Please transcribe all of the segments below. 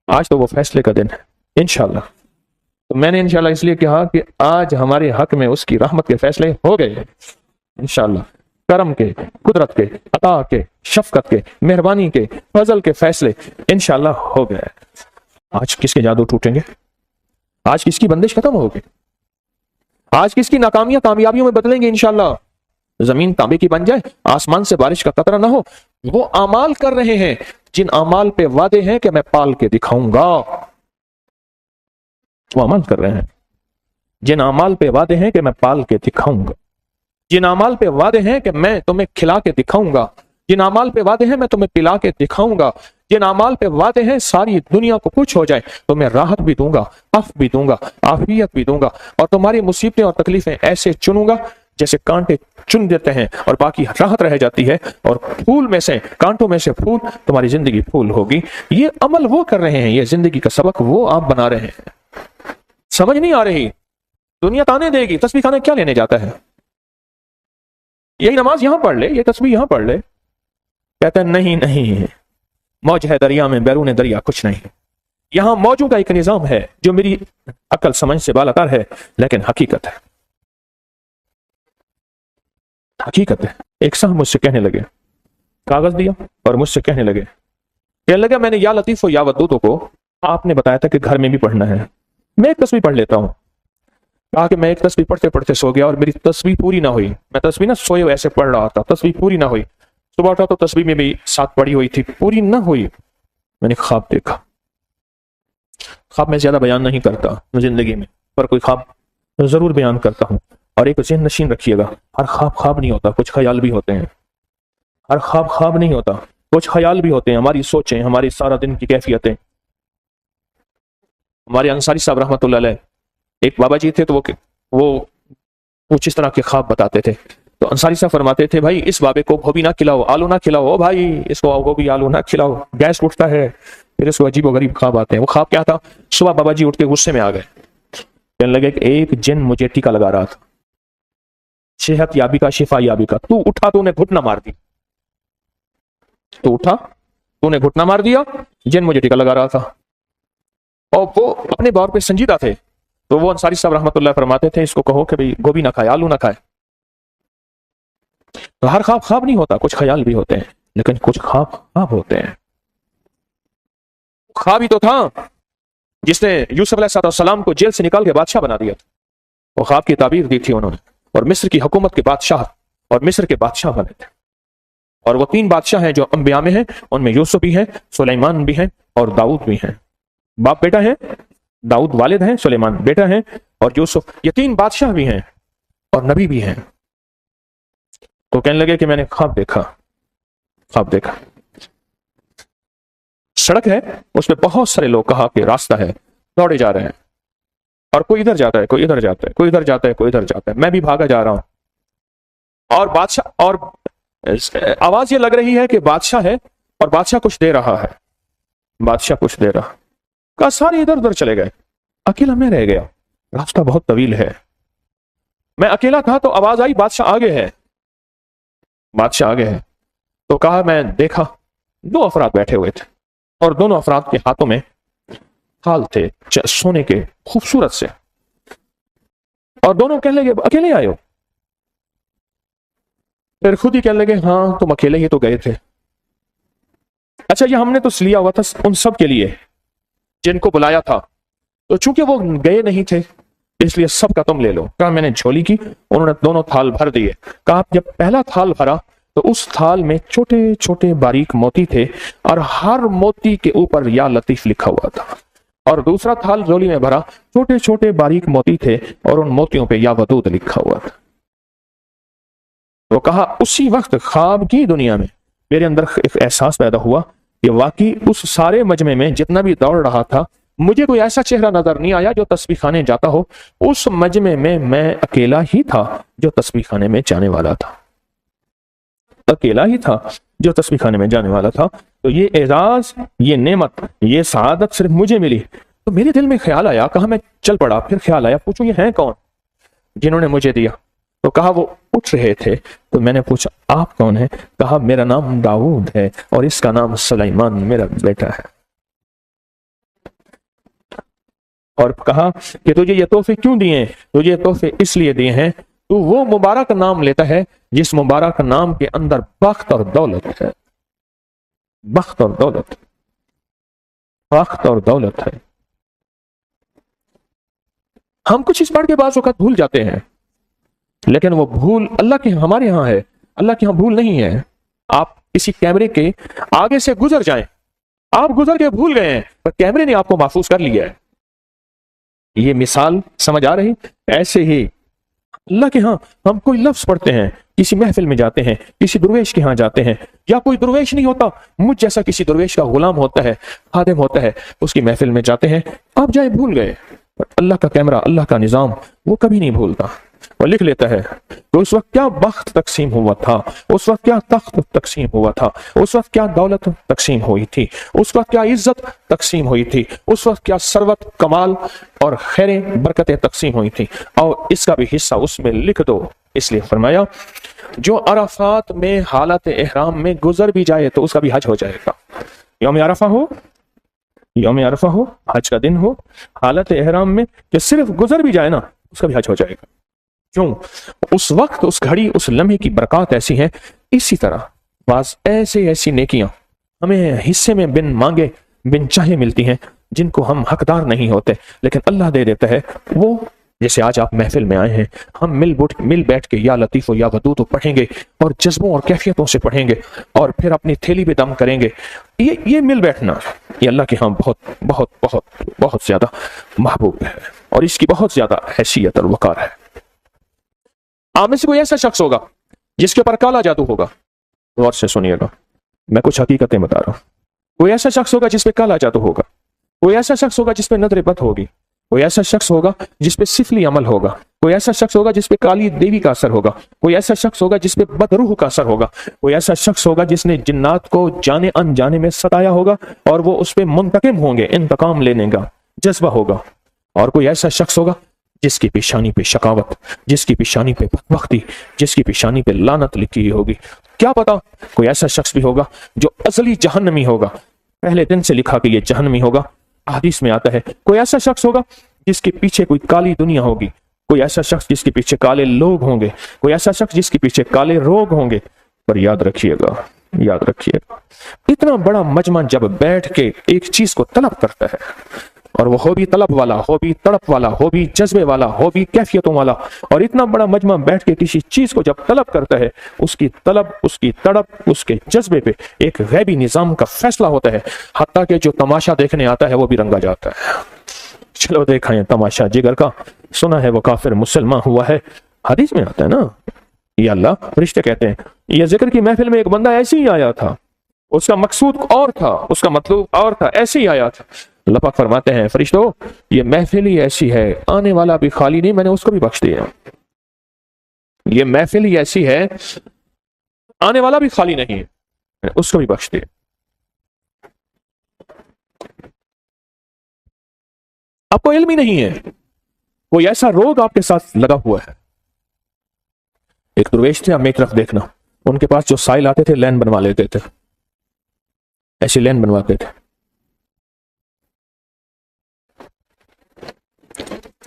آج تو وہ فیصلے کا دن ہے انشاءاللہ. تو میں نے انشاءاللہ اس لیے کہا کہ آج ہمارے حق میں اس کی رحمت کے فیصلے ہو گئے انشاءاللہ. کرم کے، قدرت کے، عطا کے، شفقت کے، مہربانی کے، فضل کے فیصلے انشاءاللہ ہو گئے. آج کس کے جادو ٹوٹیں گے؟ آج کس کی بندش ختم ہوگی؟ آج کس کی ناکامیاں کامیابیوں میں بدلیں گے انشاءاللہ. زمین تانبے کی بن جائے، آسمان سے بارش کا قطرہ نہ ہو. وہ اعمال کر رہے ہیں جن اعمال پہ وعدے ہیں کہ میں پال کے دکھاؤں گا. وہ عمل کر رہے ہیں جن اعمال پہ وعدے ہیں کہ میں پال کے دکھاؤں گا. جن اعمال پہ وعدے ہیں کہ میں تمہیں کھلا کے دکھاؤں گا. جن اعمال پہ وعدے ہیں میں تمہیں پلا کے دکھاؤں گا. جن اعمال پہ وعدے ہیں ساری دنیا کو کچھ ہو جائے تو میں راحت بھی دوں گا، عفو بھی دوں گا، عافیت بھی دوں گا، اور تمہاری مصیبتیں اور تکلیفیں ایسے چنوں گا جیسے کانٹے چن دیتے ہیں اور باقی راحت رہ جاتی ہے، اور پھول میں سے، کانٹوں میں سے پھول، تمہاری زندگی پھول ہوگی. یہ عمل وہ کر رہے ہیں، یہ زندگی کا سبق وہ آپ بنا رہے ہیں. سمجھ نہیں آ رہی؟ دنیا تانے دے گی، تسبیح خانے کیا لینے جاتا ہے؟ یہی نماز یہاں پڑھ لے، یہ تسبیح یہاں پڑھ لے. کہتا ہے نہیں، موج ہے دریا میں، بیرون دریا کچھ نہیں. یہاں موجوں کا ایک نظام ہے جو میری عقل سمجھ سے بالاتر ہے، لیکن حقیقت ہے. حقیقت ہے. ایک صاحب مجھ سے کہنے لگے، کاغذ دیا اور مجھ سے کہنے لگا میں نے یا لطیف و یا ودود کو آپ نے بتایا تھا کہ گھر میں بھی پڑھنا ہے. میں ایک تسبیح پڑھ لیتا ہوں. کہا کہ میں ایک تسبیح پڑھتے پڑھتے سو گیا اور میری تسبیح پوری نہ ہوئی. میں تسبیح نہ سوئے ایسے پڑھ رہا تھا، تسبیح پوری نہ ہوئی. صبح اٹھا تو تسبیح میں بھی ساتھ پڑھی ہوئی تھی، پوری نہ ہوئی. میں نے خواب دیکھا. خواب میں زیادہ بیان نہیں کرتا زندگی میں، پر کوئی خواب ضرور بیان کرتا ہوں. اور ایک ذہن نشین رکھیے گا، ہر خواب خواب نہیں ہوتا، کچھ خیال بھی ہوتے ہیں. ہر خواب خواب نہیں ہوتا، کچھ خیال بھی ہوتے ہیں. ہماری سوچیں، ہماری سارا دن کی کیفیتیں. ہمارے انصاری صاحب رحمۃ اللہ علیہ ایک بابا جی تھے، تو وہ کچھ اس طرح کے خواب بتاتے تھے. تو انصاری صاحب فرماتے تھے بھائی اس بابے کو گوبھی نہ کھلاؤ، آلو نہ کھلاؤ، او بھائی اس کو گوبھی آلو نہ کھلاؤ، گیس اٹھتا ہے. پھر اس کو عجیب و غریب خواب آتے ہیں. وہ خواب کیا تھا؟ صبح بابا جی اٹھ کے غصے میں آ گئے، کہنے لگے کہ ایک جن مجھے ٹیکا لگا رہا تھا، صحت یابی کا، شفا یابی کا. تو اٹھا تو نے گھٹنا مار دی. تو اٹھا تو نے گھٹنا مار دیا، جن مجھے ٹیکا لگا رہا تھا. اور وہ اپنے بار پہ سنجیدہ تھے. تو وہ انصاری صاحب رحمۃ اللہ فرماتے تھے اس کو کہو کہ بھئی گوبھی نہ کھائے، آلو نہ کھائے. تو ہر خواب خواب نہیں ہوتا، کچھ خیال بھی ہوتے ہیں، لیکن کچھ خواب خواب ہوتے ہیں. خواب ہی تو تھا جس نے یوسف علیہ السلام کو جیل سے نکال کے بادشاہ بنا دیا تھا. وہ خواب کی تعبیر دی تھی انہوں نے، اور مصر کی حکومت کے بادشاہ اور مصر کے بادشاہ بنے تھے. اور وہ 3 بادشاہ ہیں جو انبیاء میں ہیں، ان میں یوسف بھی ہیں، سلیمان بھی ہیں، اور داؤد بھی ہیں. باپ بیٹا ہیں، داؤد والد ہیں، سلیمان بیٹا ہیں، اور یوسف. یہ 3 بادشاہ بھی ہیں اور نبی بھی ہیں. تو کہنے لگے کہ میں نے خواب دیکھا. سڑک ہے، اس پہ بہت سارے لوگ، کہا کہ راستہ ہے، دوڑے جا رہے ہیں، اور کوئی ادھر جاتا ہے، کوئی ادھر جاتا ہے، کوئی ادھر جاتا ہے، کوئی ادھر جاتا ہے. میں بھی بھاگا جا رہا ہوں. اور بادشاہ، اور آواز یہ لگ رہی ہے کہ بادشاہ ہے، اور بادشاہ کچھ دے رہا ہے. بادشاہ کچھ دے رہا. کہا سارے ادھر ادھر چلے گئے، اکیلا میں رہ گیا. راستہ بہت طویل ہے. میں اکیلا تھا تو آواز آئی بادشاہ آگے ہے، بادشاہ آگے ہے. تو کہا میں دیکھا 2 افراد بیٹھے ہوئے تھے، اور دونوں افراد کے ہاتھوں میں تھال تھے سونے کے خوبصورت سے. اور دونوں کہنے لگے اکیلے آئے ہو؟ پھر خود ہی کہنے لگے ہاں تم اکیلے ہی تو گئے تھے. اچھا یہ ہم نے تو لیا ہوا تھا ان سب کے لیے جن کو بلایا تھا، تو چونکہ وہ گئے نہیں تھے اس لیے سب کا تم لے لو. کہا میں نے جھولی کی، انہوں نے دونوں تھال بھر دیے. کہا جب پہلا تھال بھرا تو اس تھال میں چھوٹے چھوٹے باریک موتی تھے، اور ہر موتی کے اوپر یا لطیف لکھا ہوا تھا. اور دوسرا تھال جھولی میں بھرا، چھوٹے چھوٹے باریک موتی تھے، اور ان موتیوں پہ یا ودود لکھا ہوا تھا. تو کہا اسی وقت خواب کی دنیا میں میرے اندر ایک احساس پیدا ہوا کہ واقعی اس سارے مجمع میں جتنا بھی دوڑ رہا تھا، مجھے کوئی ایسا چہرہ نظر نہیں آیا جو تسبیح خانے جاتا ہو. اس مجمع میں اکیلا ہی تھا جو تسبیح خانے میں جانے والا تھا. اکیلا ہی تھا جو تسبیح خانے میں جانے والا تھا. تو یہ اعزاز، یہ نعمت، یہ سعادت صرف مجھے ملی. تو میرے دل میں خیال آیا، کہا میں چل پڑا. پھر خیال آیا پوچھو یہ ہیں کون جنہوں نے مجھے دیا؟ تو کہا وہ اٹھ رہے تھے. تو میں نے پوچھا آپ کون ہیں؟ کہا میرا نام داؤد ہے، اور اس کا نام سلیمان میرا بیٹا ہے. اور کہا کہ تجھے یہ تحفے کیوں دیے؟ تجھے یہ تحفے اس لیے دیے ہیں تو وہ مبارک نام لیتا ہے جس مبارک نام کے اندر بخت اور دولت ہے. بخت اور دولت، بخت اور دولت ہے. ہم کچھ اس پڑھ کے بعض اوقات بھول جاتے ہیں، لیکن وہ بھول اللہ کے ہمارے ہاں ہے، اللہ کے ہاں بھول نہیں ہے. آپ کسی کیمرے کے آگے سے گزر جائیں، آپ گزر کے بھول گئے ہیں پر کیمرے نے آپ کو محفوظ کر لیا ہے. یہ مثال سمجھ آ رہی؟ ایسے ہی اللہ کے ہاں ہم کوئی لفظ پڑھتے ہیں، کسی محفل میں جاتے ہیں، کسی درویش کے ہاں جاتے ہیں، یا کوئی درویش نہیں ہوتا، مجھ جیسا کسی درویش کا غلام ہوتا ہے، خادم ہوتا ہے، اس کی محفل میں جاتے ہیں، آپ جائے بھول گئے، اللہ کا کیمرہ، اللہ کا نظام وہ کبھی نہیں بھولتا. وہ لکھ لیتا ہے کہ اس وقت کیا بخت تقسیم ہوا تھا، اس وقت کیا تخت تقسیم ہوا تھا، اس وقت کیا دولت تقسیم ہوئی تھی، اس وقت کیا عزت تقسیم ہوئی تھی، اس وقت کیا ثروت، کمال اور خیریں، برکتیں تقسیم ہوئی تھی، اور اس کا بھی حصہ اس میں لکھ دو. اس لیے فرمایا جو عرفات میں حالت احرام میں گزر بھی جائے تو اس کا بھی حج ہو جائے گا. یوم عرفہ ہو، یوم عرفہ ہو، حج کا دن ہو، حالت احرام میں کہ صرف گزر بھی جائے نا، اس کا بھی حج ہو جائے گا. کیوں؟ اس وقت، اس گھڑی، اس لمحے کی برکات ایسی ہیں. اسی طرح بعض ایسی نیکیاں ہمیں حصے میں بن مانگے، بن چاہے ملتی ہیں، جن کو ہم حقدار نہیں ہوتے، لیکن اللہ دے دیتا ہے. وہ جیسے آج آپ محفل میں آئے ہیں، ہم مل بیٹھ کے یا لطیف و یا ودود پڑھیں گے، اور جذبوں اور کیفیتوں سے پڑھیں گے، اور پھر اپنی تھیلی پہ دم کریں گے. یہ مل بیٹھنا یہ اللہ کے ہاں بہت بہت بہت بہت زیادہ محبوب ہے، اور اس کی بہت زیادہ حیثیت اور وقار ہے. آپ میں سے کوئی ایسا شخص ہوگا جس کے اوپر کالا جادو ہوگا. غور سے سنیے گا، میں کچھ حقیقتیں بتا رہا ہوں. کوئی ایسا شخص ہوگا جس پہ کالا جادو ہوگا، کوئی ایسا شخص ہوگا جس پہ نظر بد ہوگی، کوئی ایسا شخص ہوگا جس پہ سفلی عمل ہوگا، کوئی ایسا شخص ہوگا جس پہ کالی دیوی کا اثر ہوگا، کوئی ایسا شخص ہوگا جس پہ بدروح کا اثر ہوگا، کوئی ایسا شخص ہوگا جس نے جنات کو جانے انجانے میں ستایا ہوگا اور وہ اس پہ منتقم ہوں گے، انتقام لینے کا جذبہ ہوگا. اور کوئی ایسا شخص ہوگا جس کی پیشانی پہ شقاوت، جس کی پیشانی پہ بدبختی، جس کی پیشانی پہ لعنت لکھی ہوگی. کیا پتا کوئی ایسا شخص بھی ہوگا جو ازلی جہنمی ہوگا، پہلے دن سے لکھا کہ یہ جہنمی ہوگا. حدیث میں آتا ہے کوئی ایسا شخص ہوگا جس کے پیچھے کوئی کالی دنیا ہوگی، کوئی ایسا شخص جس کے پیچھے کالے لوگ ہوں گے، کوئی ایسا شخص جس کے پیچھے کالے روگ ہوں گے. پر یاد رکھیے گا، یاد رکھیے گا، اتنا بڑا مجمع جب بیٹھ کے ایک چیز کو طلب کرتا ہے، اور وہ ہو بھی طلب والا، ہو بھی تڑپ والا، ہو بھی جذبے والا، ہو بھی کیفیتوں والا، اور اتنا بڑا مجمع بیٹھ کے کسی چیز کو جب طلب کرتا ہے، اس کی طلب، اس کی تڑپ، اس کے جذبے پہ ایک غیبی نظام کا فیصلہ ہوتا ہے، حتیٰ کہ جو تماشا دیکھنے آتا ہے وہ بھی رنگا جاتا ہے. چلو دیکھا ہے تماشا جگر کا، سنا ہے وہ کافر مسلمان ہوا ہے. حدیث میں آتا ہے نا، یا اللہ فرشتے کہتے ہیں یہ ذکر کی محفل میں ایک بندہ ایسے ہی آیا تھا، اس کا مقصود اور تھا، اس کا مطلوب اور تھا، ایسے ہی آیا تھا. اللہ پاک فرماتے ہیں فرشتوں یہ محفل ہی ایسی ہے، آنے والا بھی خالی نہیں، میں نے اس کو بھی بخش دیا. یہ محفل ہی ایسی ہے، آنے والا بھی خالی نہیں ہے، میں نے اس کو بھی بخش دیا. آپ کو علم ہی نہیں ہے، کوئی ایسا روگ آپ کے ساتھ لگا ہوا ہے. ایک درویش تھے، آپ میری طرف دیکھنا، ان کے پاس جو سائل آتے تھے لین بنوا لیتے تھے، ایسی لین بنواتے تھے.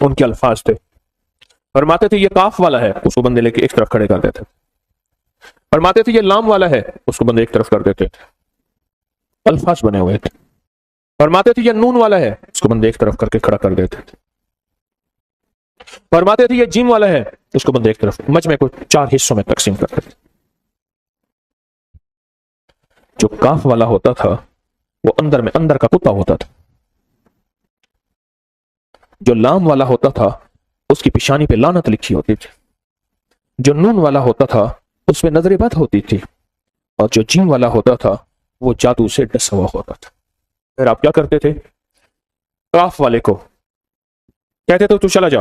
ان کے الفاظ تھے، فرماتے تھے یہ کاف والا ہے، اس کو بندے لے کے ایک طرف کھڑے کر دیتے. فرماتے تھے یہ لام والا ہے، اس کو بندے ایک طرف کر دیتے تھے. الفاظ بنے ہوئے تھے. فرماتے تھے یہ نون والا ہے، اس کو بندے ایک طرف کر کے کھڑا کر دیتے تھے. فرماتے تھے یہ جیم والا ہے، اس کو بندے ایک طرف مجمع کو 4 حصوں میں تقسیم کرتے تھے. جو کاف والا ہوتا تھا وہ اندر میں اندر کا کتا ہوتا تھا. جو لام والا ہوتا تھا اس کی پیشانی پہ لعنت لکھی ہوتی تھی. جو نون والا ہوتا تھا اس پہ نظر بد ہوتی تھی، اور جو جیم والا ہوتا تھا وہ جادو سے ڈسا ہوا ہوتا تھا. پھر آپ کیا کرتے تھے؟ کاف والے کو کہتے تھے تو چلا جا،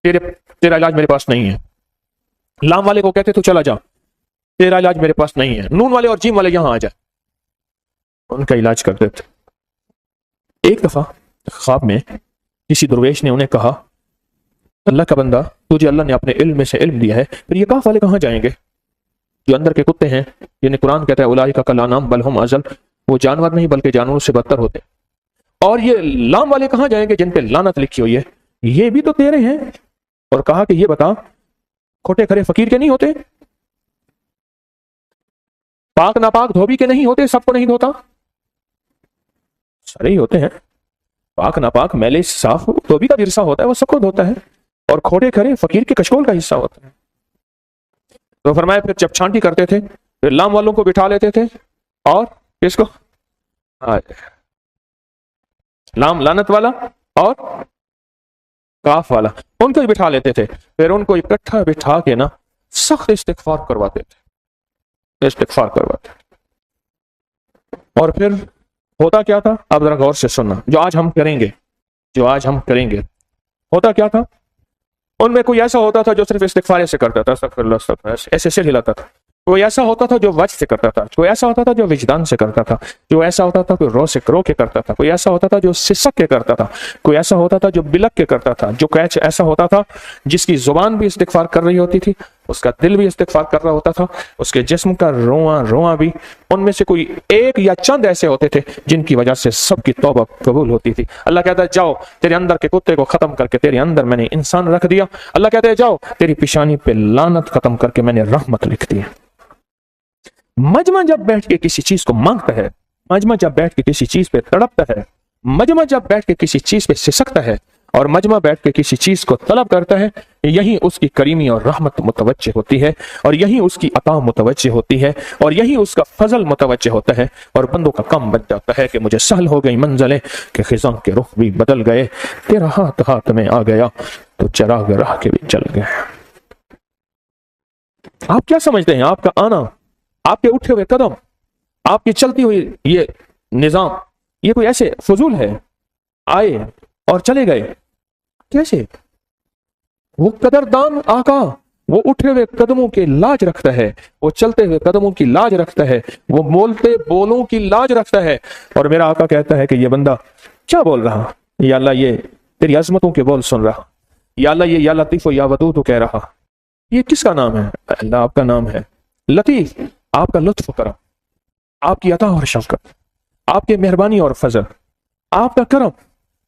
تیرا علاج میرے پاس نہیں ہے. لام والے کو کہتے تو چلا جا، تیرا علاج میرے پاس نہیں ہے. نون والے اور جیم والے یہاں آ جائے، ان کا علاج کرتے تھے. ایک دفعہ خواب میں کسی درویش نے انہیں کہا اللہ کا بندہ تجھے اللہ نے اپنے علم میں سے علم دیا ہے، پھر یہ کاف والے کہاں جائیں گے؟ جو اندر کے کتے ہیں، یعنی قرآن کہتا ہے اولئک کالانعام بل ہم اضل، وہ جانور نہیں بلکہ جانوروں سے بدتر ہوتے. اور یہ لام والے کہاں جائیں گے جن پہ لعنت لکھی ہوئی ہے؟ یہ بھی تو تیرے ہیں. اور کہا کہ یہ بتا کھوٹے کھرے فقیر کے نہیں ہوتے؟ پاک ناپاک دھوبی کے نہیں ہوتے؟ سب کو نہیں دھوتا؟ سارے ہی ہوتے ہیں. پاک ناپاک میلے صاف دھوبی کا بھی حصہ ہوتا ہے، وہ سب کو دھوتا ہے، اور کھوٹے کھرے فقیر کے کشکول کا حصہ ہوتا ہے. تو فرمایا پھر جب چھانٹی کرتے تھے پھر لام والوں کو بٹھا لیتے تھے، اور کس کو؟ لام لعنت والا اور کاف والا، ان کو ہی بٹھا لیتے تھے. پھر ان کو اکٹھا بٹھا کے نا سخت استغفار کرواتے تھے، استغفار کرواتے تھے. اور پھر ہوتا کیا تھا؟ اب ذرا غور سے سننا، جو آج ہم کریں گے ہوتا کیا تھا؟ ان میں کوئی ایسا ہوتا تھا جو صرف استغفار سے کرتا تھا، استغفر اللہ استغفر اللہ، ایسے سر ہلاتا تھا. کوئی ایسا ہوتا تھا جو وجہ سے کرتا تھا، کوئی ایسا ہوتا تھا جو وجدان سے کرتا تھا، جو ایسا ہوتا تھا کوئی رو کے کرتا تھا، کوئی ایسا ہوتا تھا جو سسک کے کرتا تھا، کوئی ایسا ہوتا تھا جو بلک کے کرتا تھا، جو ایسا ہوتا تھا جس کی زبان بھی استغفار کر رہی ہوتی تھی، اس کا دل بھی استغفار کر رہا ہوتا تھا، اس کے جسم کا رواں بھی. ان میں سے کوئی ایک یا چند ایسے ہوتے تھے جن کی وجہ سے سب کی توبہ قبول ہوتی تھی. اللہ کہتا ہے جاؤ تیرے اندر کے کتے کو ختم کر کے تیرے اندر میں نے انسان رکھ دیا. اللہ کہتا ہے جاؤ تیری پیشانی پہ لعنت ختم کر کے میں نے رحمت لکھ دی. مجمع جب بیٹھ کے کسی چیز کو مانگتا ہے، مجمع جب بیٹھ کے کسی چیز پہ تڑپتا ہے، مجمع جب بیٹھ کے کسی چیز پہ سسکتا ہے، اور مجمع بیٹھ کے کسی چیز کو طلب کرتا ہے، یہی اس کی کریمی اور رحمت متوجہ ہوتی ہے، اور یہی اس کی عطا متوجہ ہوتی ہے، اور یہی اس کا فضل متوجہ ہوتا ہے، اور بندوں کا کم بن جاتا ہے کہ مجھے سہل ہو گئی منزلیں کہ خزاں کے رخ بھی بدل گئے، تیرا ہاتھ میں آ گیا تو چراغ راہ کے بھی چل گئے. آپ کیا سمجھتے ہیں آپ کا آنا، آپ کے اٹھے ہوئے قدم، آپ کی چلتی ہوئی یہ نظام، یہ کوئی ایسے فضول ہے؟ آئے اور چلے گئے کیسے؟ وہ قدردان آقا، وہ اٹھے ہوئے قدموں کی لاج رکھتا ہے، وہ چلتے ہوئے قدموں کی لاج رکھتا ہے، وہ بولتے بولوں کی لاج رکھتا ہے. اور میرا آقا کہتا ہے کہ یہ بندہ کیا بول رہا؟ یا اللہ یہ تیری عظمتوں کے بول سن رہا، یا اللہ یہ یا لطیف و یا ودود کہہ رہا. یہ کس کا نام ہے؟ اللہ آپ کا نام ہے لطیف. آپ کا لطف و کرم، آپ کی عطا اور شفقت، آپ کے مہربانی اور فضل، آپ کا کرم.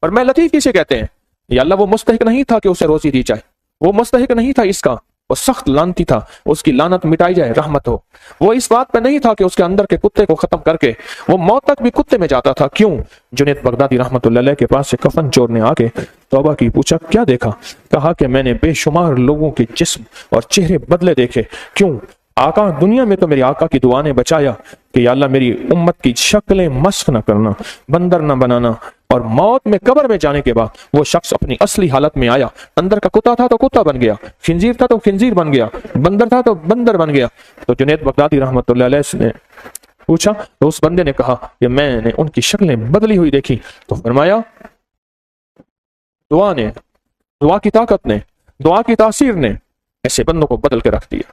اور میں لطیف کسے کہتے ہیں؟ یا اللہ وہ مستحق نہیں تھا کہ اسے روزی دی جائے، وہ مستحق نہیں تھا اس کا، وہ سخت لعنتی تھا، اس کی لعنت مٹائی جائے رحمت ہو. وہ اس بات پہ نہیں تھا کہ اس کے اندر کے کتے کو ختم کر کے وہ موت تک بھی کتے میں جاتا تھا. کیوں؟ جنید بغدادی رحمت اللہ علیہ کے پاس سے کفن چورنے آ کے توبہ کی، پوچھا کیا دیکھا؟ کہا کہ میں نے بے شمار لوگوں کے جسم اور چہرے بدلے دیکھے. کیوں؟ آقا دنیا میں تو میری آقا کی دعا نے بچایا کہ یا اللہ میری امت کی شکلیں مسخ نہ کرنا، بندر نہ بنانا. اور موت میں قبر میں جانے کے بعد وہ شخص اپنی اصلی حالت میں آیا، اندر کا کتا تھا تو کتا بن گیا، خنزیر تھا تو خنزیر بن گیا، بندر تھا تو بندر بن گیا. تو جنید بغدادی رحمت اللہ علیہ نے پوچھا تو اس بندے نے کہا کہ میں نے ان کی شکلیں بدلی ہوئی دیکھی. تو فرمایا دعا کی طاقت نے، دعا کی تاثیر نے ایسے بندوں کو بدل کے رکھ دیا.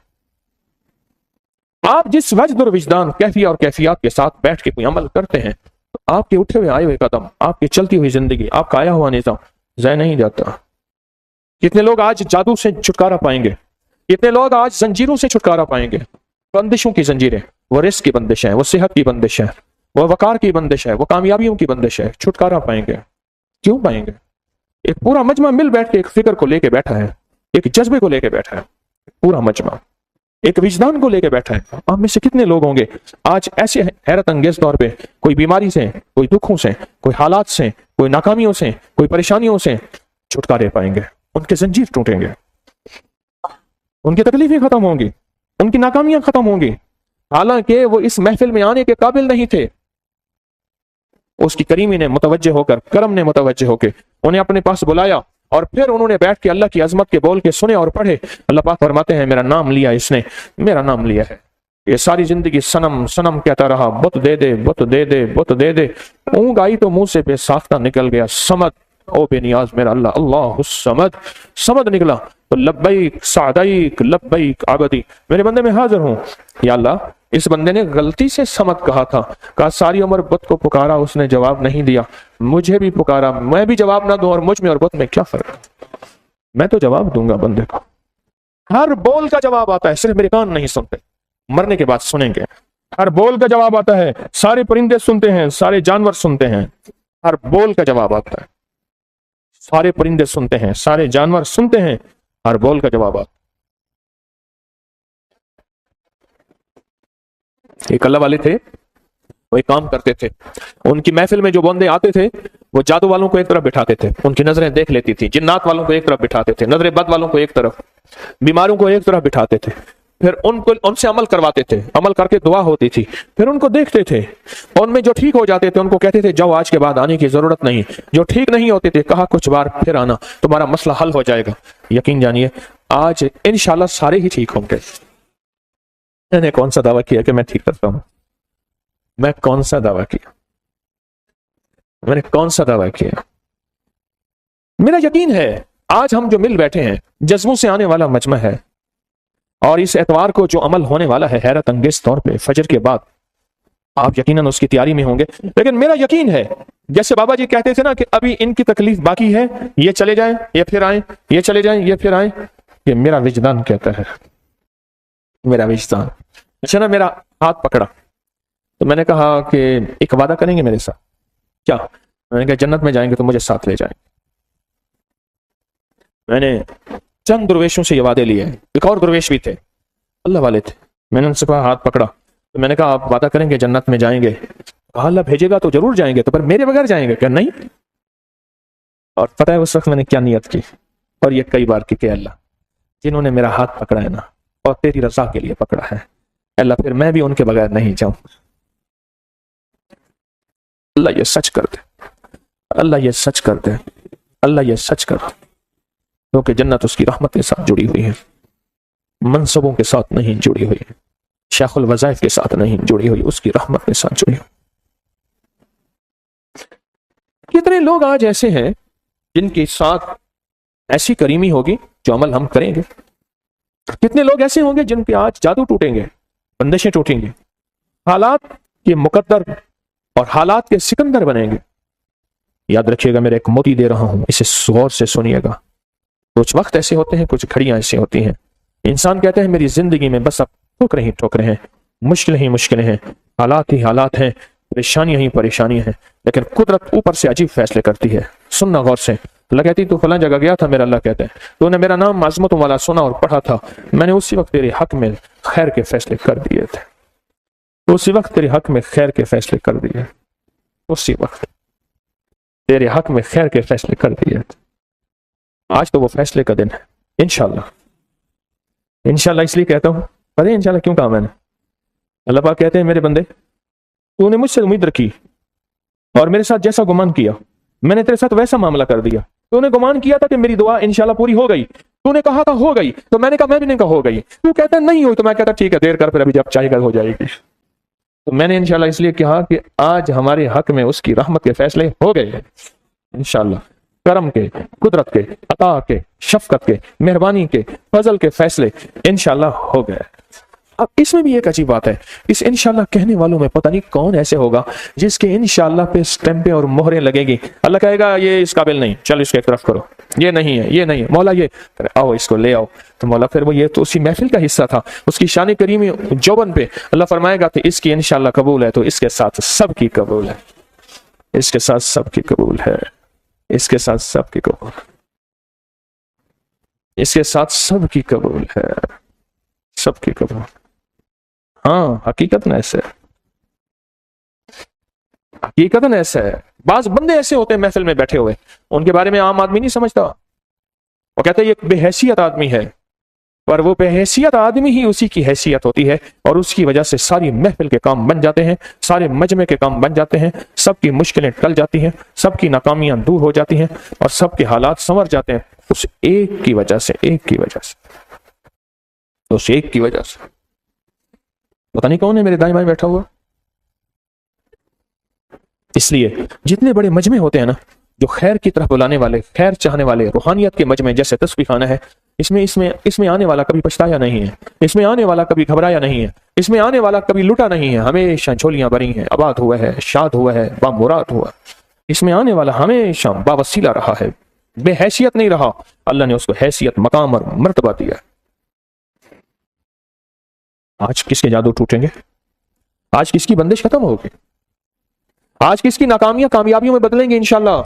آپ جس وجد اور وجدان کیفیہ اور کیفیات کے ساتھ بیٹھ کے کوئی عمل کرتے ہیں، آپ کے اٹھے ہوئے آئے ہوئے قدم، آپ کی چلتی ہوئی زندگی، آپ کا آیا ہوا نظام ضائع نہیں جاتا. کتنے لوگ آج جادو سے چھٹکارا پائیں گے، کتنے لوگ آج زنجیروں سے چھٹکارا پائیں گے، بندشوں کی زنجیریں، وہ رزق کی بندش ہے، وہ صحت کی بندش ہے، وہ وقار کی بندش ہے، وہ کامیابیوں کی بندش ہے. چھٹکارا پائیں گے. کیوں پائیں گے؟ ایک پورا مجمع مل بیٹھ کے ایک فکر کو لے کے بیٹھا ہے، ایک جذبے کو لے کے بیٹھا ہے، پورا مجمع ایک وجدان کو لے کے بیٹھا ہے. آپ میں سے کتنے لوگ ہوں گے آج ایسے حیرت انگیز طور پہ کوئی بیماری سے، کوئی دکھوں سے، کوئی حالات سے، کوئی ناکامیوں سے، کوئی پریشانیوں سے چھٹکارے پائیں گے، ان کے زنجیر ٹوٹیں گے، ان کی تکلیفیں ختم ہوں گی، ان کی ناکامیاں ختم ہوں گی، حالانکہ وہ اس محفل میں آنے کے قابل نہیں تھے. اس کی کریمی نے متوجہ ہو کر، کرم نے متوجہ ہو کے انہیں اپنے پاس بلایا، اور پھر انہوں نے بیٹھ کے اللہ کی عظمت کے بول کے سنے اور پڑھے. اللہ پاک فرماتے ہیں میرا نام لیا اس نے، میرا نام لیا ہے. یہ ساری زندگی سنم سنم کہتا رہا، بت دے دے بت دے دے بت دے دے. اونگ آئی تو منہ سے بے ساختہ نکل گیا سمد، او بے نیاز میرا اللہ، اللہ الصمد. سمد نکلا تو لبیک سعدیک لبیک عبدی، میرے بندے میں حاضر ہوں. یا اللہ اس بندے نے غلطی سے سمد کہا تھا، کہا ساری عمر بت کو پکارا، اس نے جواب نہیں دیا، مجھے بھی پکارا، میں بھی جواب نہ دوں، اور مجھ میں اور بت میں کیا فرق ہے؟ میں تو جواب دوں گا بندے کو. ہر بول کا جواب آتا ہے، صرف میرے کان نہیں سنتے، مرنے کے بعد سنیں گے. ہر بول کا جواب آتا ہے، سارے پرندے سنتے ہیں، سارے جانور سنتے ہیں. ہر بول کا جواب آتا ہے. سارے پرندے سنتے ہیں, سارے جانور سنتے ہیں, ہر بول کا جواب آتا ہے. ایک اللہ والے تھے, وہ ایک کام کرتے تھے. ان کی محفل میں جو بندے آتے تھے وہ جادو والوں کو ایک طرف بٹھاتے تھے, ان کی نظریں دیکھ لیتی تھی. جنات والوں کو ایک طرف بٹھاتے تھے, نظر بد والوں کو ایک طرف, بیماروں کو ایک طرف بٹھاتے تھے. پھر ان سے عمل کرواتے تھے, عمل کر کے دعا ہوتی تھی. پھر ان کو دیکھتے تھے, ان میں جو ٹھیک ہو جاتے تھے ان کو کہتے تھے جاؤ آج کے بعد آنے کی ضرورت نہیں. جو ٹھیک نہیں ہوتے تھے کہا کچھ بار پھر آنا, تمہارا مسئلہ حل ہو جائے گا. یقین جانیے آج انشاءاللہ سارے ہی ٹھیک ہوں گے. میں نے کون سا دعویٰ کیا کہ میں ٹھیک کرتا ہوں؟ میں کون سا دعویٰ کیا؟ میں نے کون سا دعویٰ کیا؟ میرا یقین ہے آج ہم جو مل بیٹھے ہیں جذبوں سے آنے والا مجمع ہے, اور اس اتوار کو جو عمل ہونے والا ہے حیرت انگیز طور پہ فجر کے بعد, آپ یقیناً اس کی تیاری میں ہوں گے. لیکن میرا یقین ہے جیسے بابا جی کہتے تھے نا کہ ابھی ان کی تکلیف باقی ہے, یہ چلے جائیں یہ پھر آئیں, یہ چلے جائیں یہ پھر آئیں. یہ میرا وجدان کہتا ہے, میرا وجدان. اچھا نا, میرا ہاتھ پکڑا تو میں نے کہا کہ ایک وعدہ کریں گے میرے ساتھ؟ کیا؟ میں نے کہا جنت میں جائیں گے تو مجھے ساتھ لے جائیں. میں نے چند درویشوں سے یہ وعدے لیے, ایک اور درویش بھی تھے, اللہ والے تھے. میں نے ان سے کہا ہاتھ پکڑا تو میں نے کہا آپ وعدہ کریں گے جنت میں جائیں گے؟ کہا اللہ بھیجے گا تو ضرور جائیں گے, تو پر میرے بغیر جائیں گے کہ نہیں؟ اور پتہ ہے اس وقت میں نے کیا نیت کی, اور یہ کئی بار کی کہ اللہ جنہوں نے میرا ہاتھ پکڑا ہے نا اور تیری رضا کے لیے پکڑا ہے, اللہ پھر میں بھی ان کے بغیر نہیں جاؤں. اللہ یہ سچ کر دے, اللہ یہ سچ کر دے, اللہ یہ سچ کر دے. کیونکہ جنت اس کی رحمت کے ساتھ جڑی ہوئی ہے, منصبوں کے ساتھ نہیں جڑی ہوئی ہے, شیخ الوظائف کے ساتھ نہیں جڑی ہوئی, اس کی رحمت کے ساتھ جڑی ہوئی. کتنے لوگ آج ایسے ہیں جن کے ساتھ ایسی کریمی ہوگی جو عمل ہم کریں گے. کتنے لوگ ایسے ہوں گے جن کے آج جادو ٹوٹیں گے, بندشیں ٹوٹیں گے, حالات کے مقدر اور حالات کے سکندر بنیں گے. یاد رکھیے گا, میرے ایک موتی دے رہا ہوں, اسے غور سے سنیے گا. کچھ وقت ایسے ہوتے ہیں, کچھ گھڑیاں ایسی ہوتی ہیں, انسان کہتے ہیں میری زندگی میں بس اب ٹھوکریں ہی ٹھوکریں ہیں, مشکلیں ہی مشکلیں ہیں, حالات ہی حالات ہیں, پریشانیاں ہی پریشانیاں ہیں. لیکن قدرت اوپر سے عجیب فیصلے کرتی ہے. سننا غور سے. اللہ کہتی تو فلاں جگہ گیا تھا, میرا اللہ کہتے ہیں تو نے میرا نام عظمتوں والا سنا اور پڑھا تھا, میں نے اسی وقت تیرے حق میں خیر کے فیصلے کر دیے تھے. اسی وقت تیرے حق میں خیر کے فیصلے کر دیے, اسی وقت تیرے حق میں خیر کے فیصلے کر دیے تھے. آج تو وہ فیصلے کا دن ہے انشاءاللہ. انشاءاللہ اس لیے کہتا ہوں, پتہ ہے انشاءاللہ کیوں کہا میں نے؟ اللہ پاک کہتے ہیں میرے بندے تو نے مجھ سے امید رکھی اور میرے ساتھ جیسا گمان کیا میں نے تیرے ساتھ ویسا معاملہ کر دیا. تو نے گمان کیا تھا کہ میری دعا انشاءاللہ پوری ہو گئی, تو نے کہا تھا ہو گئی, تو میں نے کہا میں بھی نہیں کہا ہو گئی. تو کہتا ہے نہیں ہوئی, تو میں کہتا ٹھیک ہے دیر کر, پھر ابھی جب چاہے گا ہو جائے گی. تو میں نے انشاءاللہ اس لیے کہا کہ آج ہمارے حق میں اس کی رحمت کے فیصلے ہو گئے ہیں انشاءاللہ. کرم کے, قدرت کے, عطا کے, شفقت کے, مہربانی کے, فضل کے فیصلے انشاءاللہ ہو گئے. اب اس میں بھی ایک عجیب بات ہے, اس انشاءاللہ کہنے والوں میں پتہ نہیں کون ایسے ہوگا جس کے انشاءاللہ پہ سٹیمپیں اور مہریں لگے گی. اللہ کہے گا یہ اس قابل نہیں, چل اس کو ایک طرف کرو, یہ نہیں ہے, یہ نہیں ہے, مولا یہ آؤ اس کو لے آؤ. تو مولا پھر وہ یہ تو اسی محفل کا حصہ تھا, اس کی شان کریمی جوبن پہ اللہ فرمائے گا کہ اس کی انشاءاللہ قبول ہے, تو اس کے ساتھ سب کی قبول ہے, اس کے ساتھ سب کی قبول ہے, اس کے ساتھ سب کی قبول, اس کے ساتھ سب کی قبول ہے, سب کی قبول. ہاں حقیقت میں ایسے ہے, حقیقت میں ایسا ہے. بعض بندے ایسے ہوتے ہیں محفل میں بیٹھے ہوئے, ان کے بارے میں عام آدمی نہیں سمجھتا, وہ کہتے ہیں یہ بے حیثیت آدمی ہے, پر وہ بے حیثیت آدمی ہی اسی کی حیثیت ہوتی ہے, اور اس کی وجہ سے ساری محفل کے کام بن جاتے ہیں, سارے مجمع کے کام بن جاتے ہیں, سب کی مشکلیں ٹل جاتی ہیں, سب کی ناکامیاں دور ہو جاتی ہیں, اور سب کے حالات سنور جاتے ہیں اس ایک کی وجہ سے, ایک کی وجہ سے, اس ایک کی وجہ سے. پتہ نہیں کون ہے میرے دائیں بائیں بیٹھا ہوا. اس لیے جتنے بڑے مجمع ہوتے ہیں نا جو خیر کی طرف بلانے والے, خیر چاہنے والے, روحانیت کے مجمع جیسے تسبیح خانہ ہے, اس میں آنے والا کبھی پچھتایا نہیں ہے, اس میں آنے والا کبھی گھبرایا نہیں ہے, اس میں آنے والا کبھی لٹا نہیں ہے, ہمیشہ جھولیاں بھری ہیں, آباد ہوا ہے, شاد ہوا ہے, بامراد ہوا. اس میں آنے والا ہمیشہ باوسیلہ رہا ہے, بے حیثیت نہیں رہا, اللہ نے اس کو حیثیت, مقام اور مرتبہ دیا. آج کس کے جادو ٹوٹیں گے؟ آج کس کی بندش ختم ہوگی؟ آج کس کی ناکامیاں کامیابیوں میں بدلیں گے انشاءاللہ.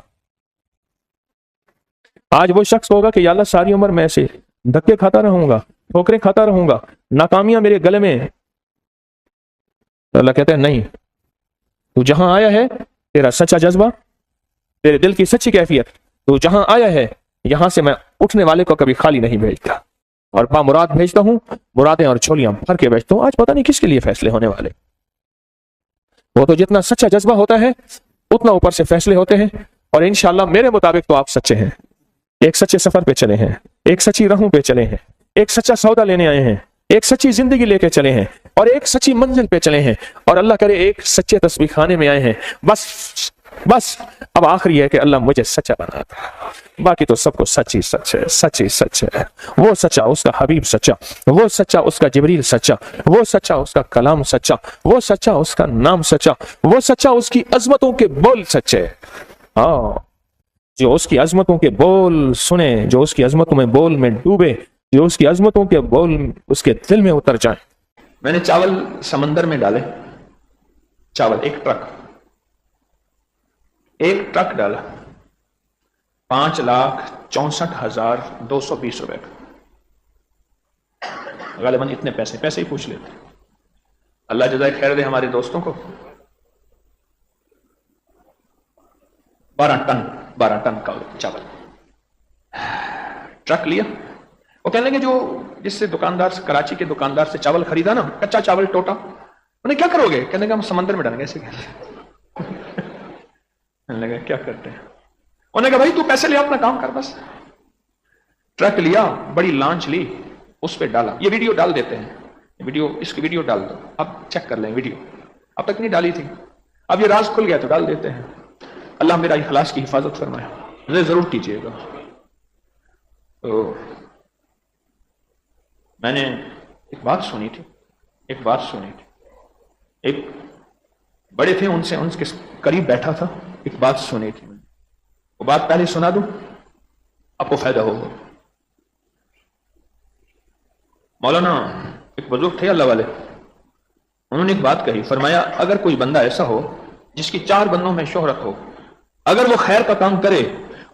آج وہ شخص ہوگا کہ یا اللہ ساری عمر میں ایسے دھکے کھاتا رہوں گا، ٹھوکریں کھاتا رہوں گا، ناکامیاں میرے گلے میں. تو اللہ کہتے ہیں نہیں، تو جہاں آیا ہے تیرا سچا جذبہ، تیرے دل کی سچی کیفیت، تو جہاں آیا ہے یہاں سے میں اٹھنے والے کو کبھی خالی نہیں بھیجتا، اور با مراد بھیجتا ہوں، مرادیں اور جھولیاں بھر کے بھیجتا ہوں. آج پتہ نہیں کس کے لیے فیصلے ہونے والے. وہ تو جتنا سچا جذبہ ہوتا ہے اتنا اوپر سے فیصلے ہوتے ہیں، اور انشاءاللہ میرے مطابق تو آپ سچے ہیں، ایک سچے سفر پہ چلے ہیں، ایک سچی راہوں پہ چلے ہیں، ایک سچا سودا لینے آئے ہیں، ایک سچی زندگی لے کے چلے ہیں، اور ایک سچی منزل پہ چلے ہیں، اور اللہ کرے ایک سچے تسبیح خانے میں آئے ہیں. بس اب آخری ہے کہ اللہ مجھے سچا بنا دے، باقی تو سب کو سچ ہی سچ ہے، سچ ہی سچ ہے. وہ سچا اس کا حبیب سچا، وہ سچا اس کا جبریل سچا، وہ سچا اس کا کلام سچا، وہ سچا اس کا نام سچا، وہ سچا اس کی عظمتوں کے بول سچے. ہاں، جو اس کی عظمتوں کے بول سنے، جو اس کی عظمتوں میں بول میں ڈوبے، جو اس کی عظمتوں کے بول اس کے دل میں اتر جائیں. میں نے چاول سمندر میں ڈالے، چاول ایک ٹرک ڈالا، 5,64,220 روپے کا. غالباً اتنے پیسے ہی پوچھ لیتے. اللہ جزائے خیر دے ہمارے دوستوں کو. 12 ٹن کا چاول ٹرک لیا. وہ کہنے لگے جو جس سے دکاندار سے، کراچی کے دکاندار سے چاول خریدا نا، کچا چاول ٹوٹا، انہیں کیا کرو گے؟ کہنے لگا ہم سمندر میں ڈالیں گے. ایسے کہنے لگا کیا کرتے ہیں؟ انہوں نے کہا بھائی تو پیسے لے اپنا کام کر. بس ٹرک لیا، بڑی لانچ لی، اس پہ ڈالا. یہ ویڈیو ڈال دیتے ہیں، اس کی ویڈیو ڈال دو، اب چیک کر لیں ویڈیو، اب تک نہیں ڈالی تھی، اب یہ راز کھل گیا تو ڈال دیتے ہیں. اللہ میرا اخلاص کی حفاظت فرمائے، ضرور کیجیے گا. تو میں نے ایک بات سنی تھی، ایک بڑے تھے، ان کے قریب بیٹھا تھا، ایک بات سنی تھی. وہ بات پہلے سنا دوں، آپ کو فائدہ ہوگا. مولانا ایک بزرگ تھے اللہ والے، انہوں نے ایک بات کہی، فرمایا اگر کوئی بندہ ایسا ہو جس کی 4 بندوں میں شہرت ہو، اگر وہ خیر کا کام کرے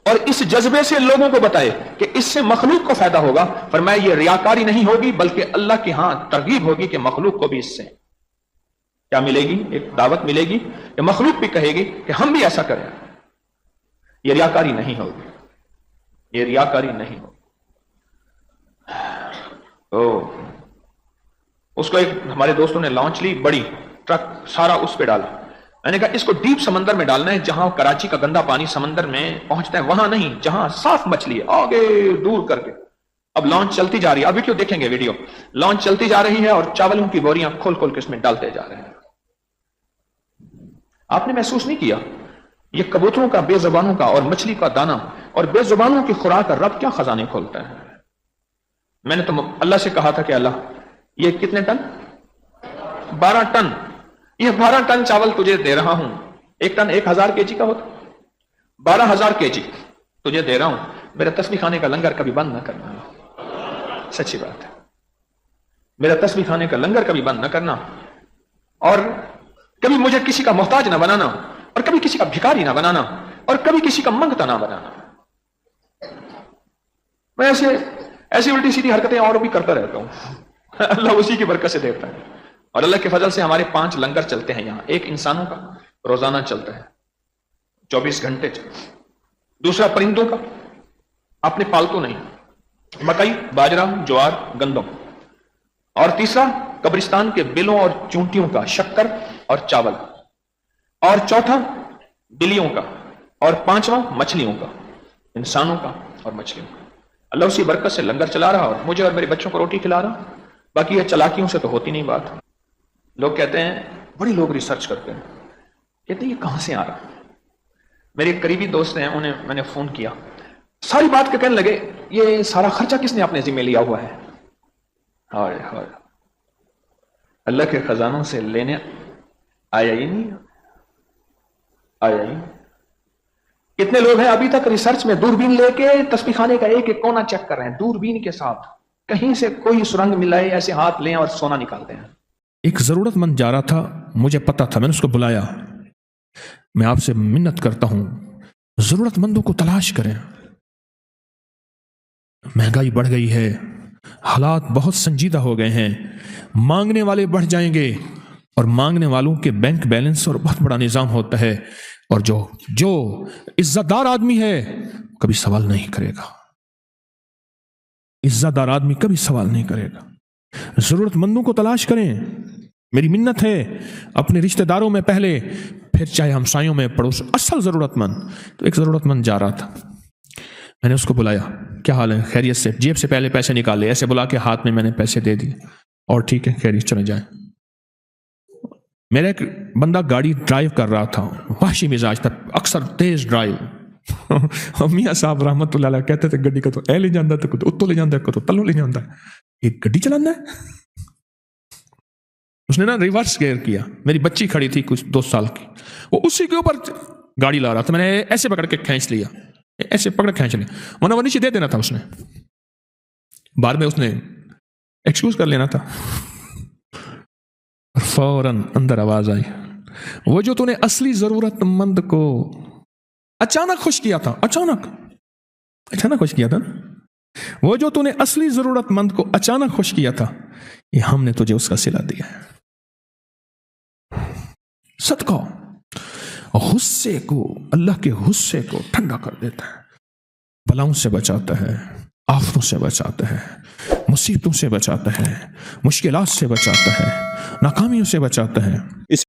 اور اس جذبے سے لوگوں کو بتائے کہ اس سے مخلوق کو فائدہ ہوگا، فرمایا یہ ریاکاری نہیں ہوگی بلکہ اللہ کے ہاں ترغیب ہوگی کہ مخلوق کو بھی اس سے کیا ملے گی؟ ایک دعوت ملے گی کہ مخلوق بھی کہے گی کہ ہم بھی ایسا کریں. یہ ریاکاری نہیں ہوگی، یہ ریاکاری نہیں ہوگی. تو اس کو ایک ہمارے دوستوں نے لانچ لی، بڑی ٹرک سارا اس پہ ڈالا. میں نے کہا اس کو ڈیپ سمندر میں ڈالنا ہے، جہاں کراچی کا گندا پانی سمندر میں پہنچتا ہے وہاں نہیں، جہاں صاف مچھلی ہے آگے دور کر کے. اب لانچ چلتی جا رہی ہے، ابھی کیوں دیکھیں گے ویڈیو، لانچ چلتی جا رہی ہے اور چاولوں کی بوریاں کھول کے اس میں ڈالتے جا رہے ہیں. آپ نے محسوس نہیں کیا یہ کبوتروں کا، بے زبانوں کا اور مچھلی کا دانہ اور بے زبانوں کی خوراک کا رب کیا خزانے کھولتا ہے. میں نے تو اللہ سے کہا تھا کہ اللہ یہ کتنے ٹن؟ 12 ٹن. یہ 12 ٹن چاول تجھے دے رہا ہوں. ایک ٹن 1000 کے جی کا ہوتا، 12,000 کے جی تجھے دے رہا ہوں. میرا تسبیح خانے کا لنگر کبھی بند نہ کرنا. سچی بات ہے، میرا تسبیح خانے کا لنگر کبھی بند نہ کرنا، اور کبھی مجھے کسی کا محتاج نہ بنانا، اور کبھی کسی کا بھکاری نہ بنانا، اور کبھی کسی کا منگتا نہ بنانا. میں ایسی الٹی سیدھی حرکتیں اور بھی کرتا رہتا ہوں. اللہ اسی کی برکت سے دیتا ہے. اور اللہ کے فضل سے ہمارے 5 لنگر چلتے ہیں یہاں. ایک انسانوں کا روزانہ چلتا ہے 24 گھنٹے دوسرا پرندوں کا، اپنے پالتو نہیں، مکئی، باجرہ، جوار، گندم. اور تیسرا قبرستان کے بلوں اور چونٹیوں کا، شکر اور چاول. اور چوتھا بلیوں کا. اور 5واں مچھلیوں کا، انسانوں کا اور مچھلیوں کا. اللہ اسی برکت سے لنگر چلا رہا اور مجھے اور میرے بچوں کو روٹی کھلا رہا. باقی یہ چلاکیوں سے تو ہوتی نہیں بات. لوگ کہتے ہیں، بڑی لوگ ریسرچ کرتے ہیں، کہتے ہیں یہ کہاں سے آ رہا. میرے ایک قریبی دوست ہیں، انہیں میں نے فون کیا، ساری بات کے کہنے لگے یہ سارا خرچہ کس نے اپنے ذمہ لیا ہوا ہے؟ ہائے ہائے، اللہ کے خزانوں سے لینے آیا ہی نہیں. کتنے لوگ ہیں ابھی تک ریسرچ میں دوربین لے کے تسبیح خانے کا ایک ایک کونا چیک کر رہے ہیں دوربین کے ساتھ، کہیں سے کوئی سرنگ ملائے ایسے ہاتھ لیں اور سونا نکالتے ہیں. ایک ضرورت مند جا رہا تھا، مجھے پتا تھا، میں نے اس کو بلایا. میں آپ سے منت کرتا ہوں ضرورت مندوں کو تلاش کریں. مہنگائی بڑھ گئی ہے، حالات بہت سنجیدہ ہو گئے ہیں، مانگنے والے بڑھ جائیں گے اور مانگنے والوں کے بینک بیلنس اور بہت بڑا نظام ہوتا ہے، اور جو عزت دار آدمی ہے کبھی سوال نہیں کرے گا. عزت دار آدمی کبھی سوال نہیں کرے گا. ضرورت مندوں کو تلاش کریں. میری منت ہے اپنے رشتہ داروں میں پہلے، پھر چاہے ہمسایوں میں، پڑوس. اصل ضرورت مند. تو ایک ضرورت مند جا رہا تھا، میں نے اس کو بلایا، کیا حال ہے، خیریت سے؟ جیب سے پہلے پیسے نکالے، ایسے بلا کے ہاتھ میں نے پیسے دے دیے، اور ٹھیک ہے خیریت، چلے جائیں. میرا ایک بندہ گاڑی ڈرائیو کر رہا تھا، وحشی مزاج تھا، اکثر تیز ڈرائیو. میاں صاحب رحمت اللہ علیہ کہتے تھے گڈی کا تو اے لے جاندہ ہے، تو اتو لے جاندہ ہے، تو تلو لے جاندہ ہے، ایک گڈی چلانا ہے. اس نے نا ریورس گیئر کیا. میری بچی کھڑی تھی کچھ 2 سال کی، وہ اسی کے اوپر گاڑی لا رہا تھا، میں نے ایسے پکڑ کے کھینچ لیا، ایسے پکڑ کھینچ لیا، ورنہ وہ نیچے دے دینا تھا. اس نے بعد میں اس نے ایکسکیوز کر لینا تھا. فوراً اندر آواز آئی، وہ جو تو نے اصلی ضرورت مند کو اچانک خوش کیا تھا، اچانک خوش کیا تھا نا، وہ جو تو نے اصلی ضرورت مند کو اچانک خوش کیا تھا، یہ ہم نے تجھے اس کا صلہ دیا ہے. صدقہ غصے کو، اللہ کے غصے کو ٹھنڈا کر دیتا ہے، بلاؤں سے بچاتا ہے، آفتوں سے بچاتا ہے، مصیبتوں سے بچاتا ہے، مشکلات سے بچاتا ہے، ناکامیوں سے بچاتا ہے.